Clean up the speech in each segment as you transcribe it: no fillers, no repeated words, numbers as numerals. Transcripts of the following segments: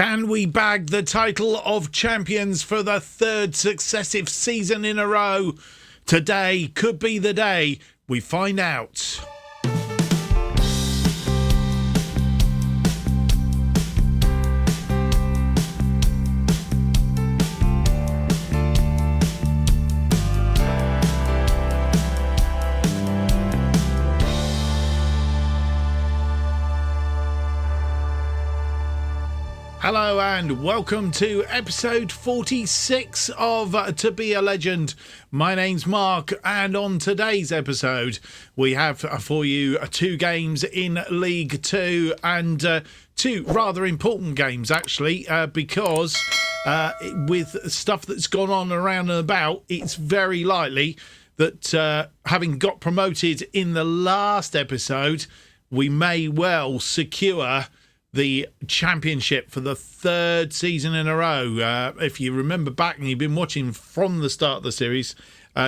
Can we bag the title of champions for the third successive season in a row? Today could be the day we find out. Hello and welcome to episode 46 of To Be a Legend. My name's Mark, and on today's episode we have for you two games in League 2 and two rather important games actually because with stuff that's gone on around and about, it's very likely that having got promoted in the last episode, we may well secure the championship for the third season in a row. If you remember back and you've been watching from the start of the series,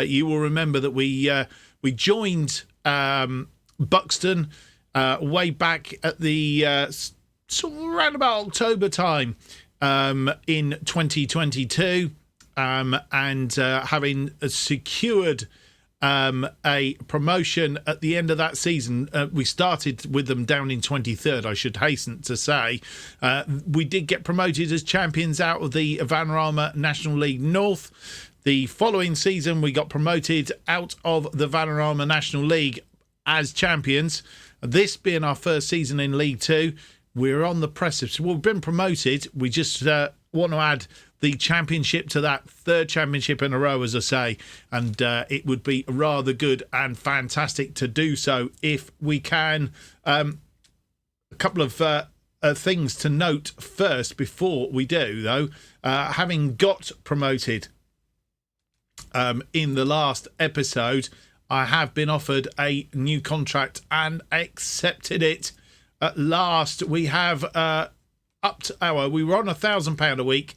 you will remember that we joined Buxton way back at the sort of around about October time in 2022, and having secured a promotion at the end of that season. We started with them down in 23rd, I should hasten to say. We did get promoted as champions out of the Vanarama National League North. The following season, we got promoted out of the Vanarama National League as champions. This being our first season in League 2, we're on the precipice. Well, we've been promoted. We just want to add the championship to that third championship in a row, as I say, and it would be rather good and fantastic to do so if we can. A couple of things to note first before we do, though. Having got promoted in the last episode, I have been offered a new contract and accepted it. At last, we have upped we were on £1,000 a week.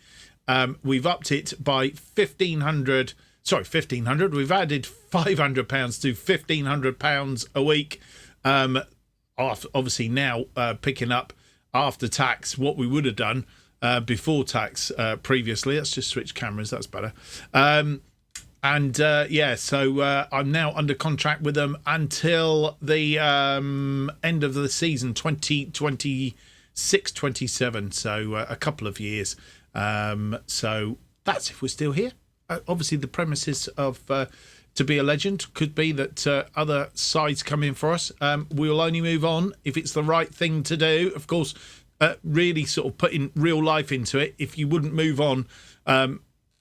We've upped it by 1,500. Sorry, 1,500. We've added £500 to £1,500 a week. Obviously now picking up after tax what we would have done before tax previously. Let's just switch cameras. That's better. So I'm now under contract with them until the end of the season, 2026-27. So a couple of years. So that's if we're still here. Obviously, the premises of To Be a Legend could be that other sides come in for us. We'll only move on if it's the right thing to do. Of course, really sort of putting real life into it. If you wouldn't move on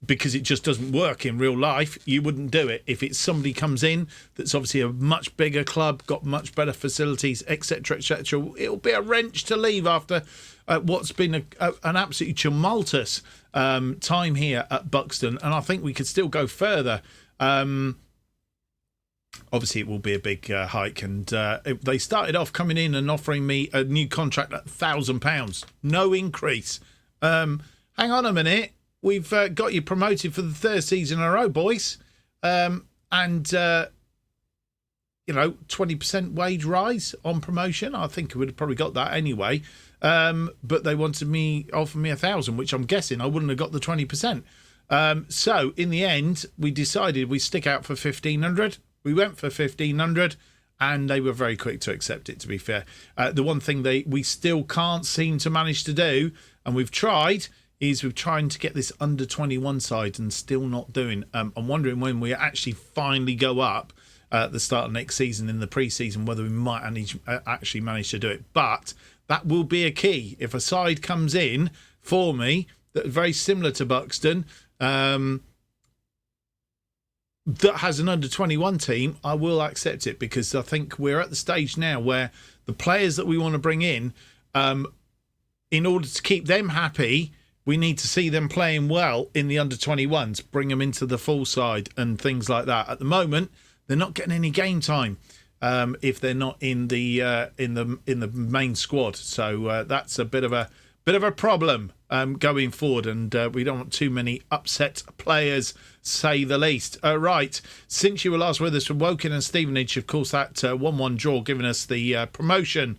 because it just doesn't work in real life, you wouldn't do it. If it's somebody comes in that's obviously a much bigger club, got much better facilities, etc., etc., it'll be a wrench to leave after what's been an absolutely tumultuous time here at Buxton, and I think we could still go further. Obviously, it will be a big hike, and they started off coming in and offering me a new contract at £1,000, no increase. Hang on a minute, we've got you promoted for the third season in a row, boys, and 20% wage rise on promotion. I think I would have probably got that anyway. But they wanted offer me 1,000, which I'm guessing I wouldn't have got the 20%. So in the end, we decided we stick out for 1,500. We went for 1,500, and they were very quick to accept it, to be fair. The one thing we still can't seem to manage to do, and we've tried, is we're trying to get this under 21 side and still not doing. I'm wondering when we actually finally go up at the start of next season in the pre-season, whether we might actually manage to do it. But that will be a key. If a side comes in for me that very similar to Buxton, that has an under 21 team, I will accept it, because I think we're at the stage now where the players that we want to bring in order to keep them happy, we need to see them playing well in the under 21s, bring them into the full side and things like that. At the moment, they're not getting any game time if they're not in the main squad. So that's a bit of a problem going forward, and we don't want too many upset players, say the least. Right, since you were last with us from Woking and Stevenage, of course, that 1-1 draw giving us the promotion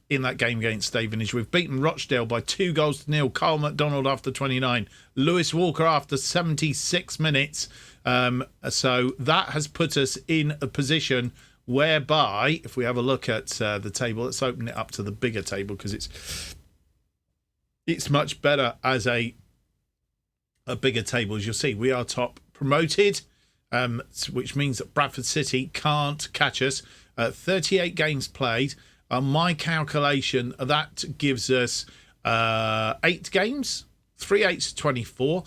in that game against Stevenage. We've beaten Rochdale by 2-0. Carl McDonald after 29. Lewis Walker after 76 minutes. So that has put us in a position whereby, if we have a look at the table, let's open it up to the bigger table because it's much better as a bigger table. As you'll see, we are top promoted, which means that Bradford City can't catch us. 38 games played. On my calculation, that gives us 8 games, 3 8s, 24,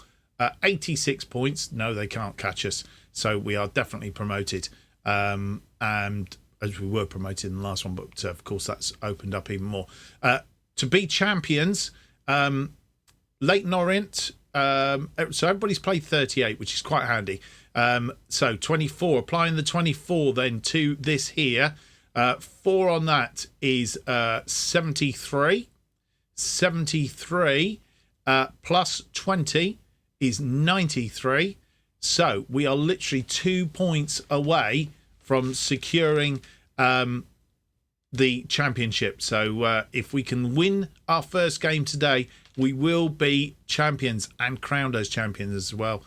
86 points. No, they can't catch us. So we are definitely promoted. And as we were promoted in the last one, but of course that's opened up even more. To be champions, Leighton Orient, so everybody's played 38, which is quite handy. So 24, applying the 24 then to this here. 4 on that is 73. 73 plus 20 is 93. So we are literally 2 points away from securing the championship. So if we can win our first game today, we will be champions and crowned as champions as well.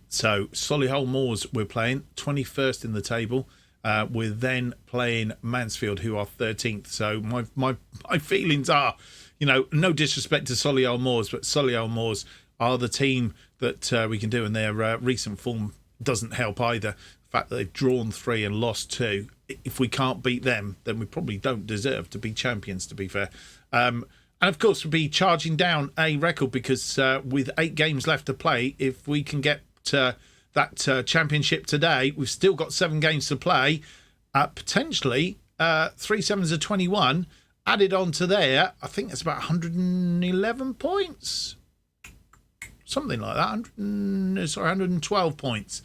So Solihull Moors we're playing 21st in the table. We're then playing Mansfield, who are 13th. So my feelings are, no disrespect to Solihull Moors, but Solihull Moors are the team that we can do, and their recent form doesn't help either. The fact that they've drawn 3 and lost 2. If we can't beat them, then we probably don't deserve to be champions, to be fair. And of course, we'll be charging down a record because with 8 games left to play, if we can get that championship today, we've still got 7 games to play. Potentially 3 7s are 21 added on to there. I think that's about 111 points, something like that. 112 points.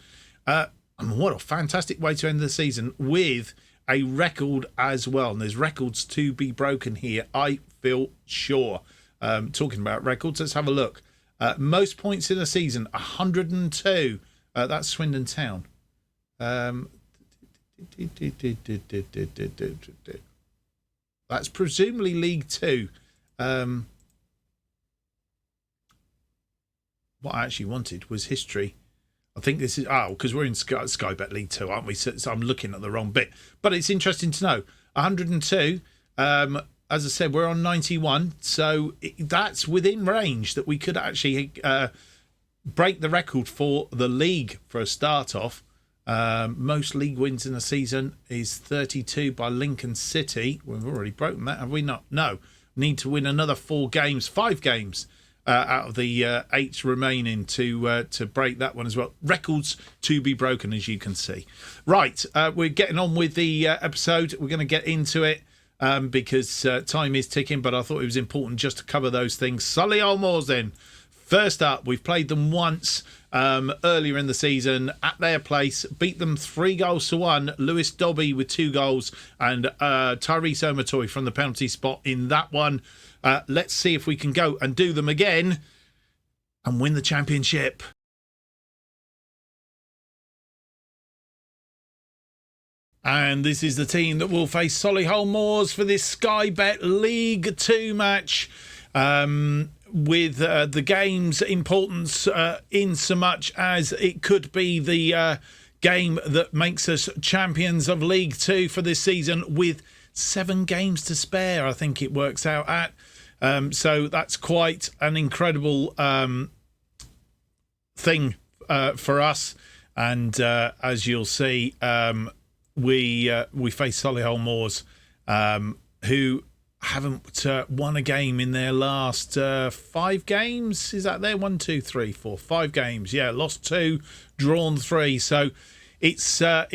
And what a fantastic way to end the season with a record as well. And there's records to be broken here, I feel sure. Talking about records, let's have a look. Most points in a season, 102. That's Swindon Town. That's presumably League 2. What I actually wanted was history. I think this is... because we're in Sky Bet League 2, aren't we? So I'm looking at the wrong bit. But it's interesting to know. 102. As I said, we're on 91. So that's within range that we could actually break the record for the league for a start off. Most league wins in a season is 32 by Lincoln City. We've already broken that, have we not? No. Need to win another 5 games out of the 8 remaining to break that one as well. Records to be broken, as you can see. Right, we're getting on with the episode. We're going to get into it because time is ticking, but I thought it was important just to cover those things. Solihull Moors then. First up, we've played them once earlier in the season at their place, beat them 3-1. Lewis Dobby with 2 goals and Tyrese Omatoy from the penalty spot in that one. Let's see if we can go and do them again and win the championship. And this is the team that will face Solihull Moors for this Sky Bet League 2 match. With the game's importance in so much as it could be the game that makes us champions of League 2 for this season with 7 games to spare, I think it works out at. So that's quite an incredible thing for us. And as you'll see, we face Solihull Moors, who haven't won a game in their last 5 games. Is that there? 1, 2, 3, 4, 5 games. Yeah, lost 2, drawn 3. So it's a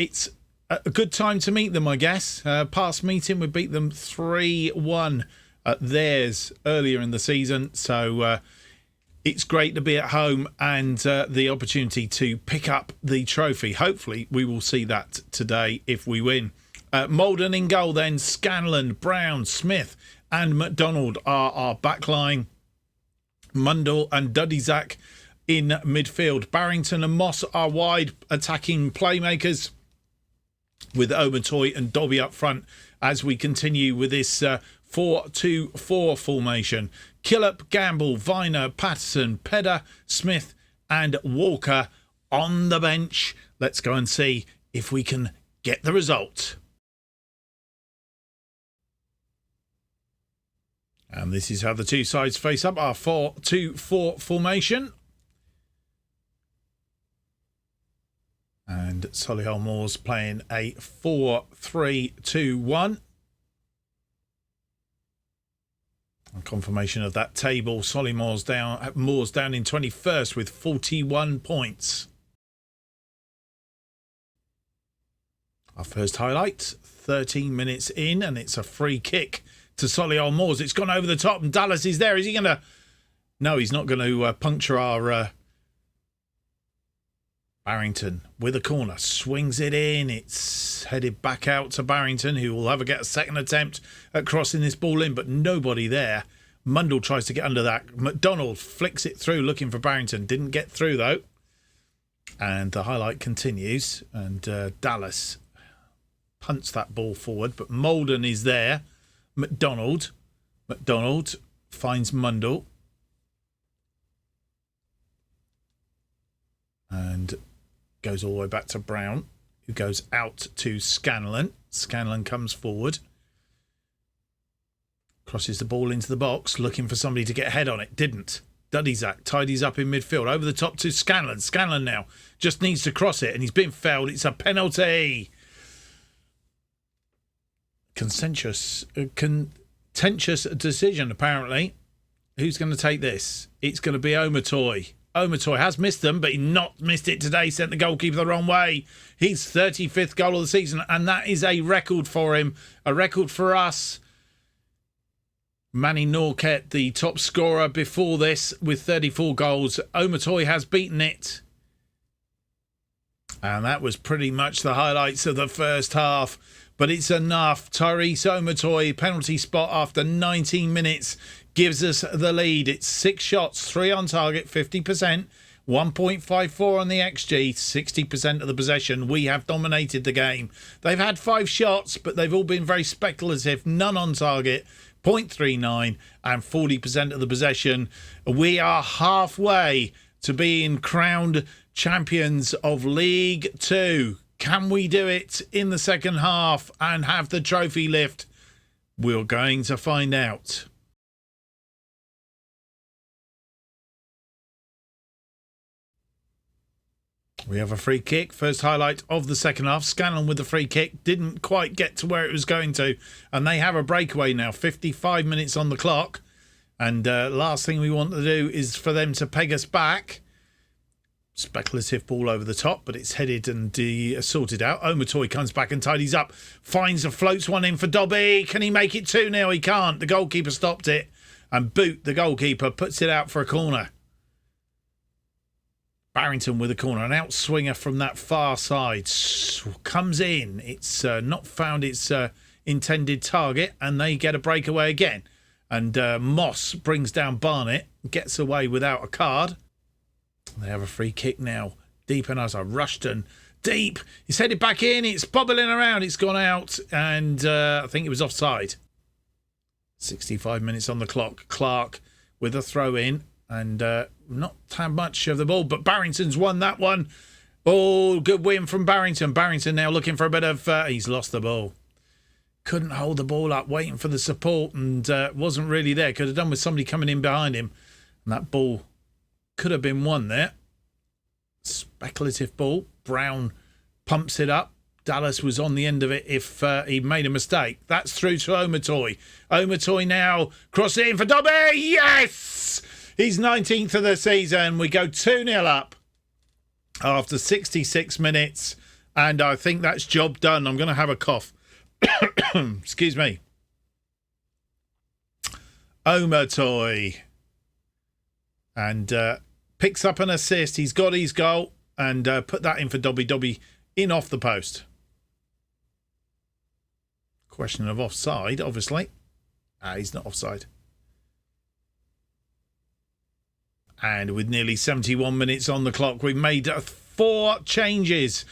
good time to meet them, I guess. Past meeting, we beat them 3-1 at theirs earlier in the season. So it's great to be at home and the opportunity to pick up the trophy. Hopefully we will see that today if we win. Malden in goal then. Scanlon, Brown, Smith and McDonald are our backline. Mundell and Dudizak in midfield. Barrington and Moss are wide attacking playmakers with Omatoy and Dobby up front as we continue with this 4-2-4 formation. Killip, Gamble, Viner, Patterson, Pedder, Smith and Walker on the bench. Let's go and see if we can get the result. And this is how the two sides face up, our 4-2-4 formation. And Solihull Moors playing a 4-3-2-1. On confirmation of that table, Solihull Moors down in 21st with 41 points. Our first highlight, 13 minutes in, and it's a free kick to Solihull Moors. It's gone over the top, and Dallas is there. Is he going to... No, he's not going to puncture our... Barrington with a corner, swings it in. It's headed back out to Barrington, who will have a second attempt at crossing this ball in, but nobody there. Mundell tries to get under that. McDonald flicks it through looking for Barrington. Didn't get through though. And the highlight continues, and Dallas punts that ball forward, but Molden is there. McDonald finds Mundell. And goes all the way back to Brown, who goes out to Scanlon. Scanlon comes forward. Crosses the ball into the box, looking for somebody to get a head on it. Didn't. Dudizak tidies up in midfield. Over the top to Scanlon. Scanlon now just needs to cross it, and he's been fouled. It's a penalty. Contentious decision, apparently. Who's going to take this? It's going to be Omatoy. Omatoy has missed them, but he not missed it today. Sent the goalkeeper the wrong way. His 35th goal of the season, and that is a record for him. A record for us. Manny Norquette, the top scorer before this, with 34 goals. Omatoy has beaten it. And that was pretty much the highlights of the first half. But it's enough. Tyrese Omatoy, penalty spot after 19 minutes, gives us the lead. It's 6 shots, 3 on target, 50%, 1.54 on the XG, 60% of the possession. We have dominated the game. They've had 5 shots, but they've all been very speculative, none on target, 0.39 and 40% of the possession. We are halfway to being crowned champions of League 2. Can we do it in the second half and have the trophy lift? We're going to find out. We have a free kick. First highlight of the second half. Scanlon with the free kick. Didn't quite get to where it was going to. And they have a breakaway now. 55 minutes on the clock. And last thing we want to do is for them to peg us back. Speculative ball over the top, but it's headed and sorted out. Omatoy comes back and tidies up. Finds and floats one in for Dobby. Can he make it 2-0? He can't. The goalkeeper stopped it. And Boot, the goalkeeper, puts it out for a corner. Barrington with a corner. An outswinger from that far side. Comes in. It's not found its intended target. And they get a breakaway again. And Moss brings down Barnett. Gets away without a card. They have a free kick now. Deep and Azar. Rushton. Deep. He's headed back in. It's bobbling around. It's gone out. And I think it was offside. 65 minutes on the clock. Clark with a throw in. And not had much of the ball. But Barrington's won that one. Oh, good win from Barrington. Barrington now looking for a bit of... he's lost the ball. Couldn't hold the ball up. Waiting for the support. And wasn't really there. Could have done with somebody coming in behind him. And that ball... could have been one there. Speculative ball. Brown pumps it up. Dallas was on the end of it if he made a mistake. That's through to Omatoy. Omatoy now cross it in for Dobby. Yes! He's 19th of the season. We go 2-0 up after 66 minutes. And I think that's job done. I'm going to have a cough. Excuse me. Omatoy. And picks up an assist. He's got his goal and put that in for Dobby. Dobby in off the post. Question of offside, obviously. He's not offside. And with nearly 71 minutes on the clock, we've made 4 changes.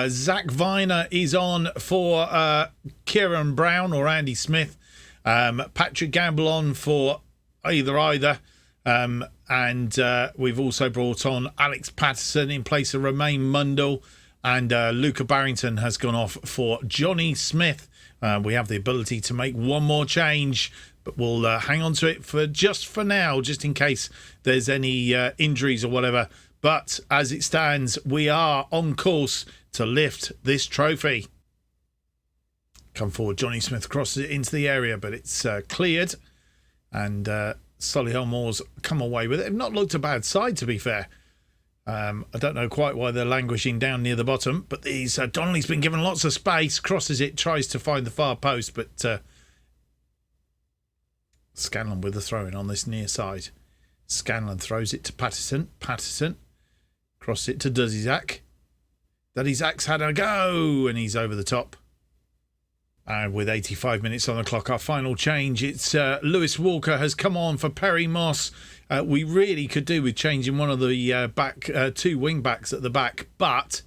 Zach Viner is on for Kieran Brown or Andy Smith. Patrick Gamble on for either. And we've also brought on Alex Patterson in place of Romain Mundell. And Luca Barrington has gone off for Johnny Smith. We have the ability to make one more change, but we'll hang on to it for now, just in case there's any injuries or whatever. But as it stands, we are on course to lift this trophy. Come forward, Johnny Smith crosses it into the area, but it's cleared. And Solihull Moors come away with it. They've not looked a bad side, to be fair. I don't know quite why they're languishing down near the bottom, but these Donnelly's been given lots of space, crosses it, tries to find the far post, but Scanlon with the throw-in on this near side. Scanlon throws it to Patterson. Patterson crosses it to Duddy-Zack. Duddy-Zack's had a go, and he's over the top. And with 85 minutes on the clock, our final change, it's Lewis Walker has come on for Perry Moss. We really could do with changing one of the back two wing backs at the back, but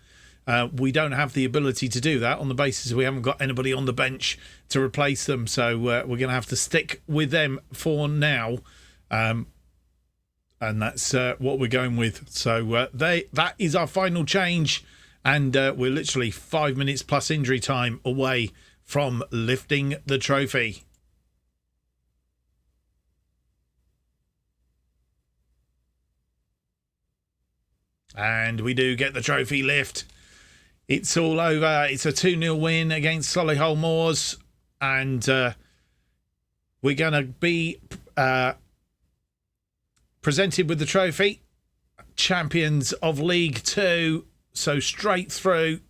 we don't have the ability to do that on the basis we haven't got anybody on the bench to replace them. So we're going to have to stick with them for now. And that's what we're going with. So that is our final change. And we're literally 5 minutes plus injury time away from lifting the trophy. And we do get the trophy lift. It's all over. It's a 2-0 win against Solihull Moors. And we're going to be presented with the trophy. Champions of League 2. So straight through.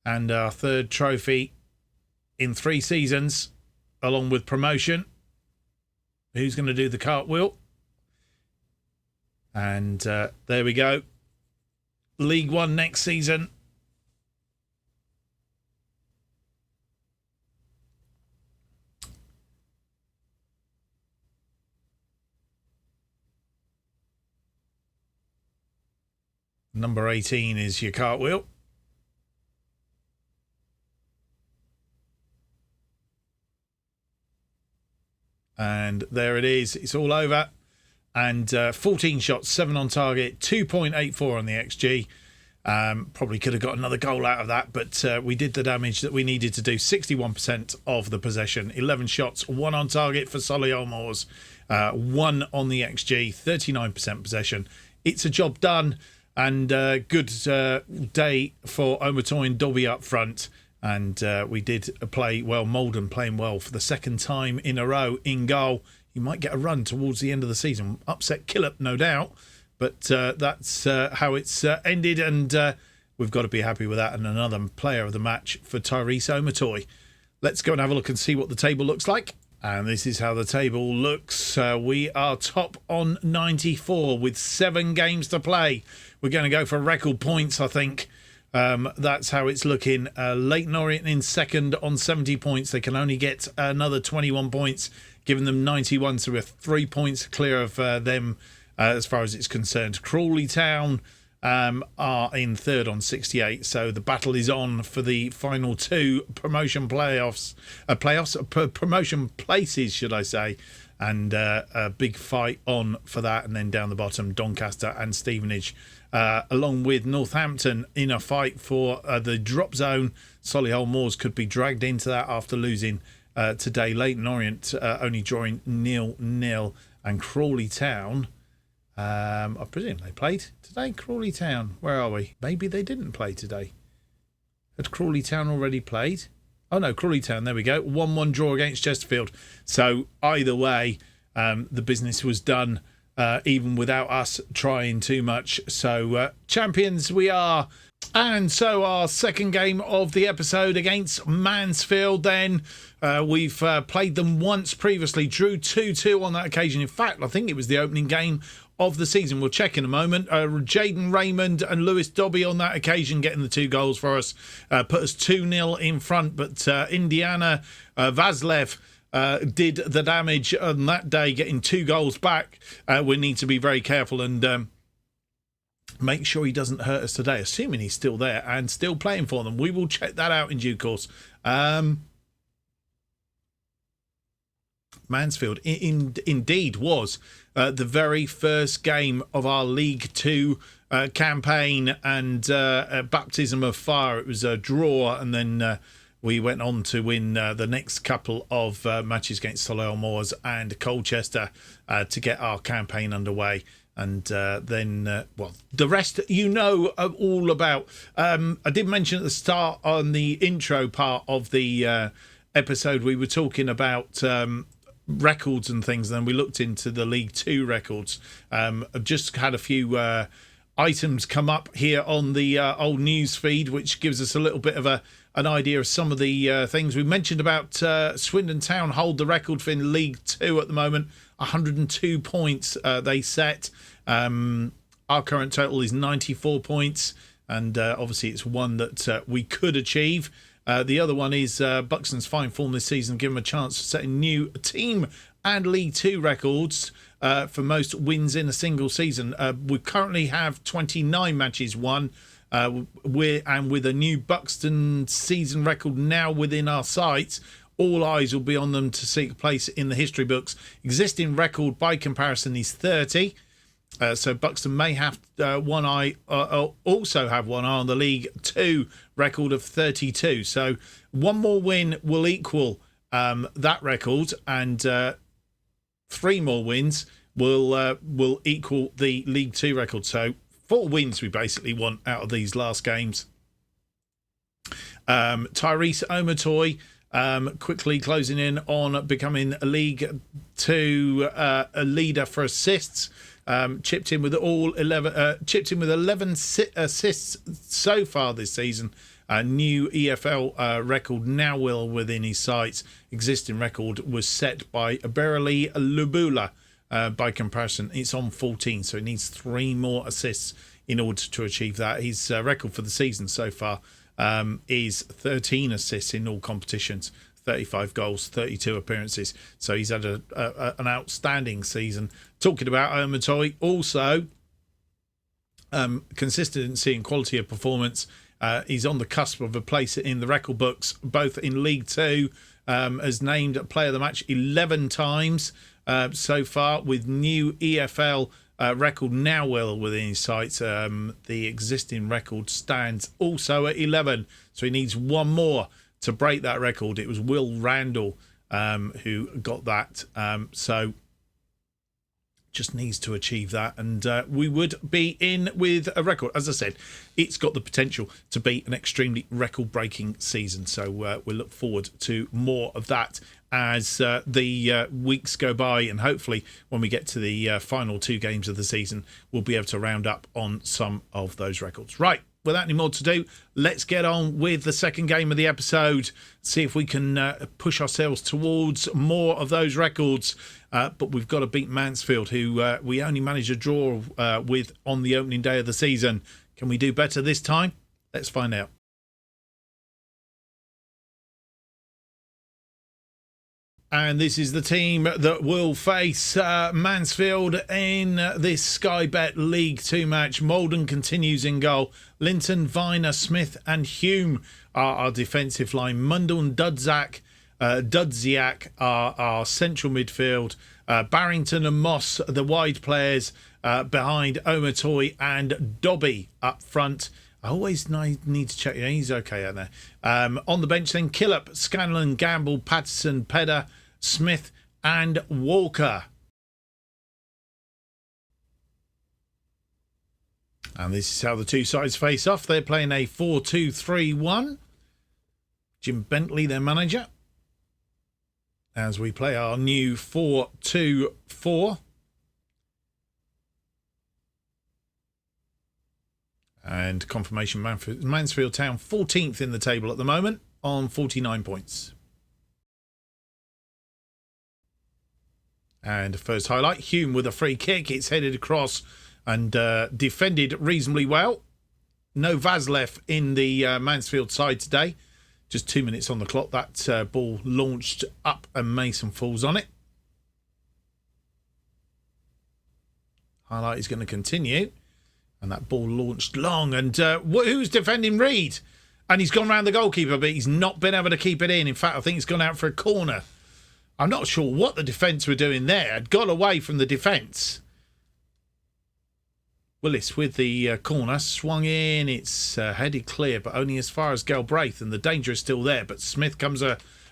And our third trophy in 3 seasons, along with promotion. Who's going to do the cartwheel? And there we go. League 1 next season. Number 18 is your cartwheel. And there it is. It's all over. And 14 shots, 7 on target, 2.84 on the XG. Probably could have got another goal out of that, but we did the damage that we needed to do. 61% of the possession, 11 shots, 1 on target for Solihull Moors, 1 on the XG, 39% possession. It's a job done, and good day for Omertoy and Dobby up front. And we did play well. Malden playing well for the second time in a row in goal. He might get a run towards the end of the season. Upset Killip, no doubt. But that's how it's ended. And we've got to be happy with that. And another player of the match for Tyrese Omertoy. Let's go and have a look and see what the table looks like. And this is how the table looks. We are top on 94 with 7 games to play. We're going to go for record points, I think. That's how it's looking. Leyton Orient in second on 70 points. They can only get another 21 points, giving them 91. So we're 3 points clear of them as far as it's concerned. Crawley Town are in third on 68. So the battle is on for the final 2 promotion promotion places, should I say. And a big fight on for that. And then down the bottom, Doncaster and Stevenage. Along with Northampton in a fight for the drop zone. Solihull Moors could be dragged into that after losing today. Leyton Orient only drawing 0-0. And Crawley Town, I presume they played today. Crawley Town, where are we? Maybe they didn't play today. Had Crawley Town already played? Oh no, Crawley Town, there we go. 1-1 draw against Chesterfield. So either way, the business was done. Even without us trying too much. So champions we are. And so our second game of the episode against Mansfield then. We've played them once previously, drew 2-2 on that occasion. In fact, I think it was the opening game of the season. We'll check in a moment. Jaden Raymond and Lewis Dobby on that occasion getting the 2 goals for us. Put us 2-0 in front, but Indiana Vaslev did the damage on that day, getting 2 goals back. We need to be very careful and make sure he doesn't hurt us today, assuming he's still there and still playing for them. We will check that out in due course. Mansfield indeed was the very first game of our League Two campaign and baptism of fire. It was a draw, and then we went on to win the next couple of matches against Solihull Moors and Colchester to get our campaign underway. And then, well, the rest you know all about. I did mention at the start on the intro part of the episode, we were talking about records and things, and then we looked into the League Two records. I've just had a few items come up here on the old news feed, which gives us a little bit of an idea of some of the things we mentioned about. Swindon Town hold the record for in League Two at the moment, 102 points they set. Our current total is 94 points, and obviously it's one that we could achieve. The other one is Buxton's fine form this season, give them a chance to set a new team and League Two records for most wins in a single season. We currently have 29 matches won, with a new Buxton season record now within our sights. All eyes will be on them to seek a place in the history books. Existing record by comparison is 30. So Buxton may have one eye, also have one eye on the League Two record of 32. So one more win will equal that record, and 3 more wins will equal the League Two record. So 4 wins we basically want out of these last games. Tyrese Omotoy quickly closing in on becoming a League Two a leader for assists. Chipped in with 11 assists so far this season. A new EFL record now well within his sights. Existing record was set by Berali Lubula. By comparison, it's on 14, so he needs 3 more assists in order to achieve that. His record for the season so far is 13 assists in all competitions, 35 goals, 32 appearances. So he's had an outstanding season. Talking about Omotoy, also consistency and quality of performance. He's on the cusp of a place in the record books, both in League Two, as named Player of the Match 11 times so far, with new EFL record now well within his sights. The existing record stands also at 11, so he needs one more to break that record. It was Will Randall who got that, so just needs to achieve that, and we would be in with a record. As I said, it's got the potential to be an extremely record-breaking season, so we'll look forward to more of that as the weeks go by, and hopefully when we get to the final 2 games of the season, we'll be able to round up on some of those records. Right, without any more to do, let's get on with the second game of the episode, see if we can push ourselves towards more of those records. But we've got to beat Mansfield, who we only managed a draw with on the opening day of the season. Can we do better this time? Let's find out. And this is the team that will face Mansfield in this Sky Bet League 2 match. Malden continues in goal. Linton, Viner, Smith and Hume are our defensive line. Mundell and Dudziak are our central midfield. Barrington and Moss, the wide players behind Omotoy and Dobby up front. I always need to check. Yeah, he's okay out there. On the bench then, Killip, Scanlon, Gamble, Patterson, Pedder, Smith and Walker. And this is how the two sides face off. They're playing a 4-2-3-1. Jim Bentley, their manager, as we play our new 4-2-4. And confirmation, Mansfield Town 14th in the table at the moment on 49 points. And first highlight, Hume with a free kick. It's headed across and defended reasonably well. No Vaslev in the Mansfield side today. Just 2 minutes on the clock. That ball launched up and Mason falls on it. Highlight is going to continue. And that ball launched long. And who's defending Reed? And he's gone round the goalkeeper, but he's not been able to keep it in. In fact, I think he's gone out for a corner. I'm not sure what the defence were doing there. It got away from the defence. Willis with the corner, swung in. It's headed clear, but only as far as Galbraith, and the danger is still there. But Smith comes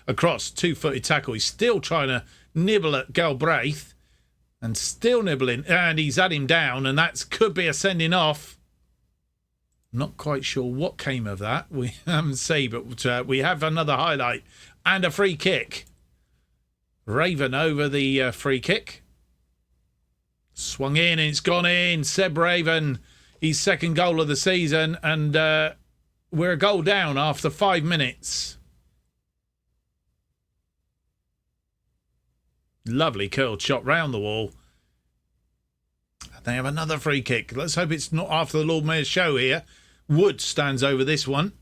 across, two-footed tackle. He's still trying to nibble at Galbraith, and still nibbling, and he's had him down, and that could be a sending off. Not quite sure what came of that. We haven't seen, but we have another highlight and a free kick. Raven over the free kick. Swung in and it's gone in. Seb Raven, his second goal of the season, and we're a goal down after 5 minutes. Lovely curled shot round the wall. They have another free kick. Let's hope it's not after the Lord Mayor's show here. Wood stands over this one.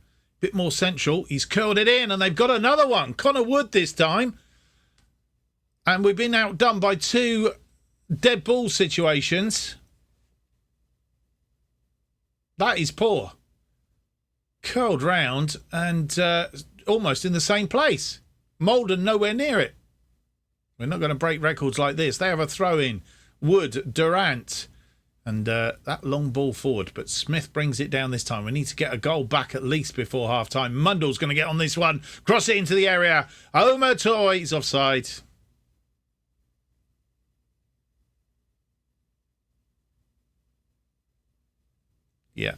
Bit more central. He's curled it in and they've got another one. Connor Wood this time. And we've been outdone by two dead ball situations. That is poor. Curled round and almost in the same place. Malden nowhere near it. We're not going to break records like this. They have a throw in. Wood, Durant, and that long ball forward. But Smith brings it down this time. We need to get a goal back at least before half time. Mundell's going to get on this one. Cross it into the area. Omer Toy is offside. Yeah.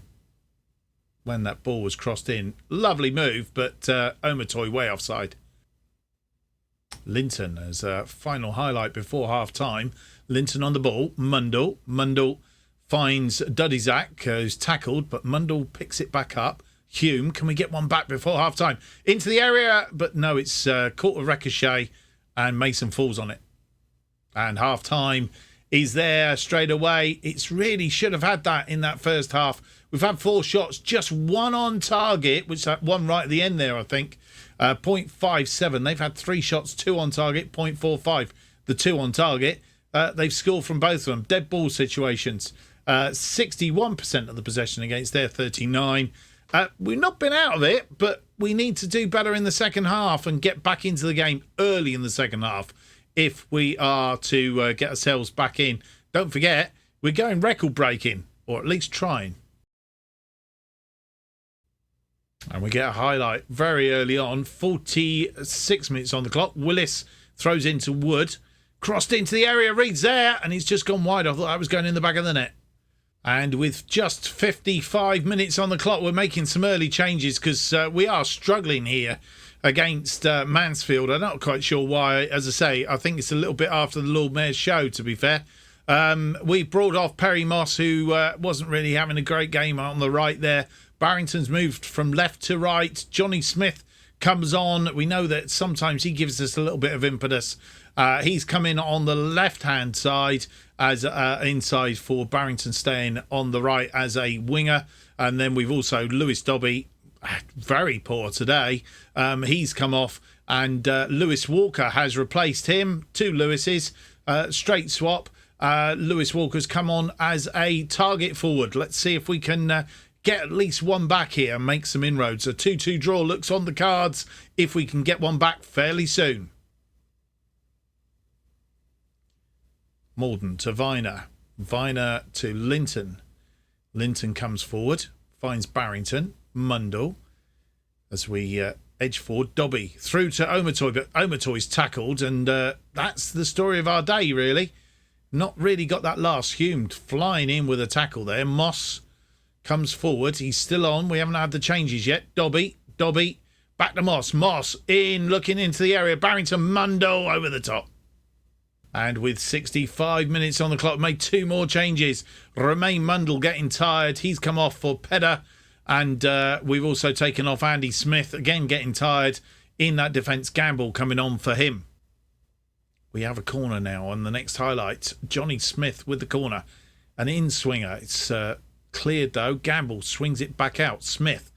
When that ball was crossed in. Lovely move, but Omer Toy way offside. Linton as a final highlight before half time. Linton on the ball. Mundell. Mundell finds Dudizak, who's tackled, but Mundell picks it back up. Hume, can we get one back before half time? Into the area, but no, it's caught a ricochet and Mason falls on it. And half time is there straight away. It's really should have had that in that first half. We've had 4 shots, just one on target, which that one right at the end there, I think. 0.57. They've had 3 shots, 2 on target, 0.45. The 2 on target. They've scored from both of them. Dead ball situations. 61% of the possession against their 39. We've not been out of it, but we need to do better in the second half and get back into the game early in the second half if we are to get ourselves back in. Don't forget, we're going record breaking, or at least trying. And we get a highlight very early on. 46 minutes on the clock. Willis throws into Wood. Crossed into the area. Reed's there. And he's just gone wide. I thought that was going in the back of the net. And with just 55 minutes on the clock, we're making some early changes because we are struggling here against Mansfield. I'm not quite sure why. As I say, I think it's a little bit after the Lord Mayor's show, to be fair. We brought off Perry Moss, who wasn't really having a great game on the right there. Barrington's moved from left to right. Johnny Smith comes on. We know that sometimes he gives us a little bit of impetus. He's come in on the left-hand side as inside for Barrington, staying on the right as a winger. And then we've also Lewis Dobby, very poor today. He's come off and Lewis Walker has replaced him. 2 Lewises, straight swap. Lewis Walker's come on as a target forward. Let's see if we can get at least one back here and make some inroads. A 2-2 draw looks on the cards if we can get one back fairly soon. Malden to Viner. Viner to Linton. Linton comes forward, finds Barrington. Mundell as we edge forward. Dobby through to Omertoy, but Omertoy's tackled, and that's the story of our day, really. Not really got that last. Hume flying in with a tackle there. Moss comes forward. He's still on. We haven't had the changes yet. Dobby. Back to Moss. Moss in, looking into the area. Barrington, Mundell over the top. And with 65 minutes on the clock, made 2 more changes. Romain Mundell getting tired. He's come off for Pedder. And we've also taken off Andy Smith. Again, getting tired in that defence. Gamble coming on for him. We have a corner now on the next highlight. Johnny Smith with the corner. An in-swinger. It's cleared though. Gamble swings it back out. Smith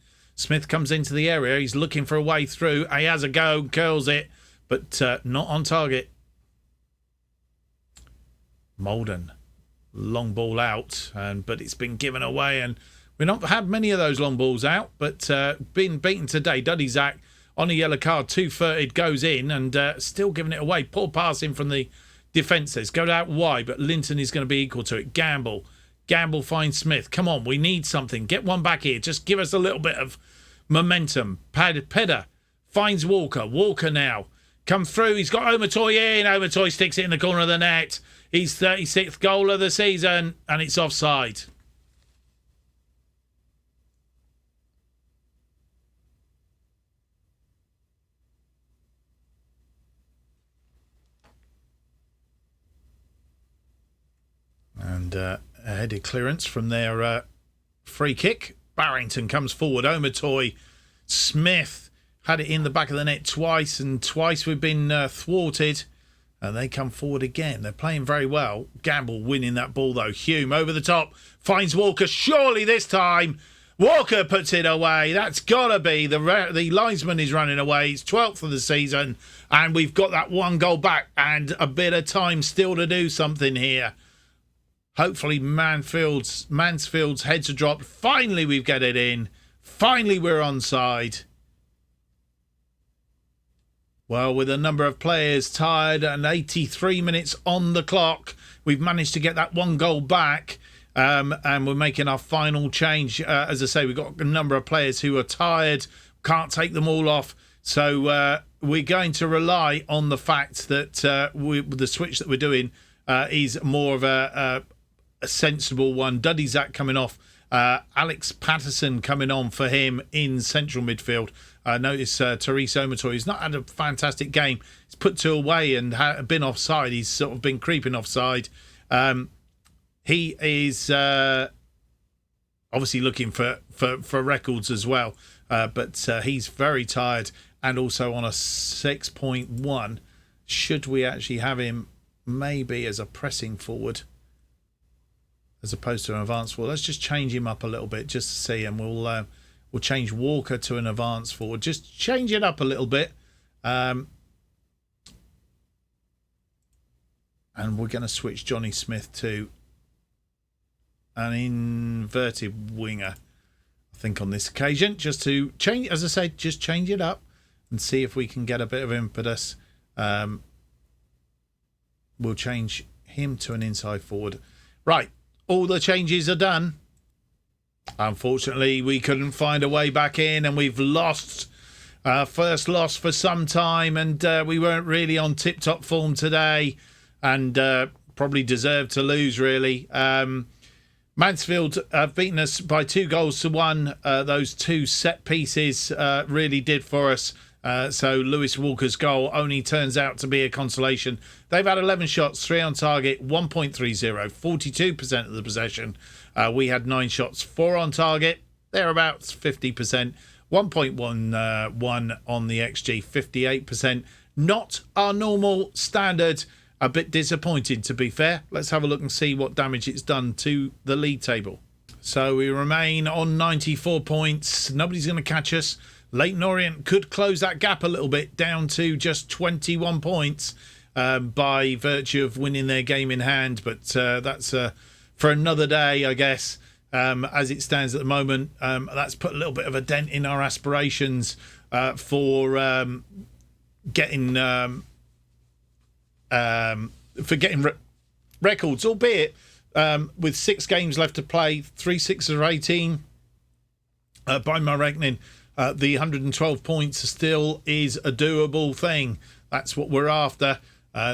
comes into the area. He's looking for a way through. He has a go, curls it, but not on target. Malden long ball out, but it's been given away, and we've not had many of those long balls out, but been beaten today. Duddy Zach on a yellow card, 2-footed, goes in, and still giving it away. Poor passing from the defences. Go out wide, but Linton is going to be equal to it. Gamble finds Smith. Come on, we need something. Get one back here. Just give us a little bit of momentum. Pedder finds Walker. Walker now. Come through. He's got Omatoy in. Omatoy sticks it in the corner of the net. His 36th goal of the season, and it's offside. And a headed clearance from their free kick. Barrington comes forward. Omatoy. Smith had it in the back of the net twice, and twice we've been thwarted. And they come forward again. They're playing very well. Gamble winning that ball, though. Hume over the top. Finds Walker. Surely this time. Walker puts it away. That's got to be. The linesman is running away. It's 12th of the season. And we've got that one goal back. And a bit of time still to do something here. Hopefully Mansfield's heads are dropped. Finally we've got it in. Finally we're onside. Well, with a number of players tired and 83 minutes on the clock, we've managed to get that one goal back, and we're making our final change. As I say, we've got a number of players who are tired, can't take them all off. So we're going to rely on the fact that the switch that we're doing is more of a sensible one. Duddy Zach coming off. Alex Patterson coming on for him in central midfield. Notice Therese Omatoy, he's not had a fantastic game. He's put two away and been offside. He's sort of been creeping offside. He is obviously looking for records as well. But he's very tired and also on a 6.1. Should we actually have him maybe as a pressing forward as opposed to an advanced forward? Let's just change him up a little bit just to see, and we'll change Walker to an advanced forward. Just change it up a little bit. And we're going to switch Johnny Smith to an inverted winger, I think, on this occasion. Just to change, as I said, just change it up and see if we can get a bit of impetus. We'll change him to an inside forward. Right, all the changes are done. Unfortunately, we couldn't find a way back in, and we've lost our first loss for some time, and we weren't really on tip-top form today, and probably deserved to lose, really. Mansfield have beaten us by 2-1. Those two set pieces really did for us. So Lewis Walker's goal only turns out to be a consolation. They've had 11 shots, 3 on target, 1.30, 42% of the possession. We had 9 shots, 4 on target, thereabouts 50%, 1.11 on the XG, 58%. Not our normal standard. A bit disappointed, to be fair. Let's have a look and see what damage it's done to the league table. So we remain on 94 points. Nobody's going to catch us. Leyton Orient could close that gap a little bit down to just 21 points by virtue of winning their game in hand. But that's for another day, I guess. As it stands at the moment, that's put a little bit of a dent in our aspirations for getting records, albeit with 6 games left to play, 3 6 or 18. By my reckoning, the 112 points still is a doable thing. That's what we're after.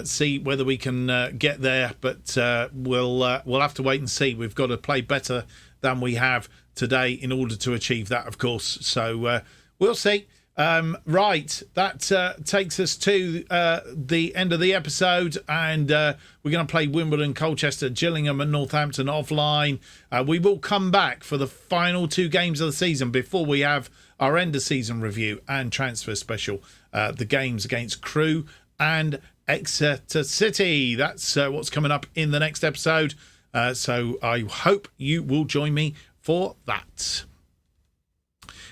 See whether we can get there, but we'll have to wait and see. We've got to play better than we have today in order to achieve that, of course. So we'll see. Right, that takes us to the end of the episode, and we're going to play Wimbledon, Colchester, Gillingham and Northampton offline. We will come back for the final 2 games of the season before we have our end of season review and transfer special. The games against Crewe and Exeter City. That's what's coming up in the next episode. So I hope you will join me for that.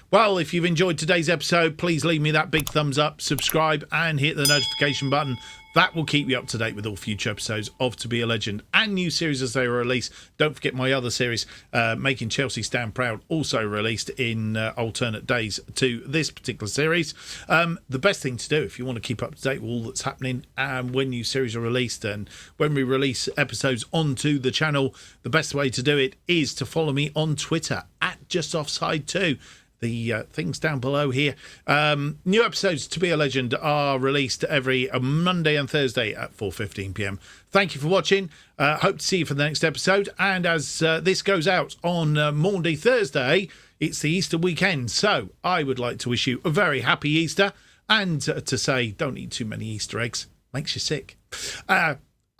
Well, if you've enjoyed today's episode, please leave me that big thumbs up, subscribe and hit the notification button. That will keep you up to date with all future episodes of To Be a Legend and new series as they release. Don't forget my other series, Making Chelsea Stand Proud, also released in alternate days to this particular series. The best thing to do if you want to keep up to date with all that's happening and when new series are released and when we release episodes onto the channel, the best way to do it is to follow me on Twitter at JustOffsideFM. The things down below here. New episodes To Be a Legend are released every Monday and Thursday at 4:15 p.m. Thank you for watching. Hope to see you for the next episode. And as this goes out on Maundy Thursday, it's the Easter weekend. So I would like to wish you a very happy Easter and to say don't eat too many Easter eggs. Makes you sick.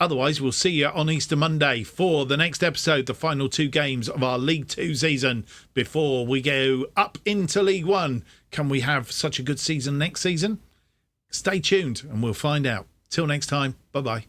Otherwise, we'll see you on Easter Monday for the next episode, the final 2 games of our League 2 season before we go up into League 1. Can we have such a good season next season? Stay tuned and we'll find out. Till next time, bye-bye.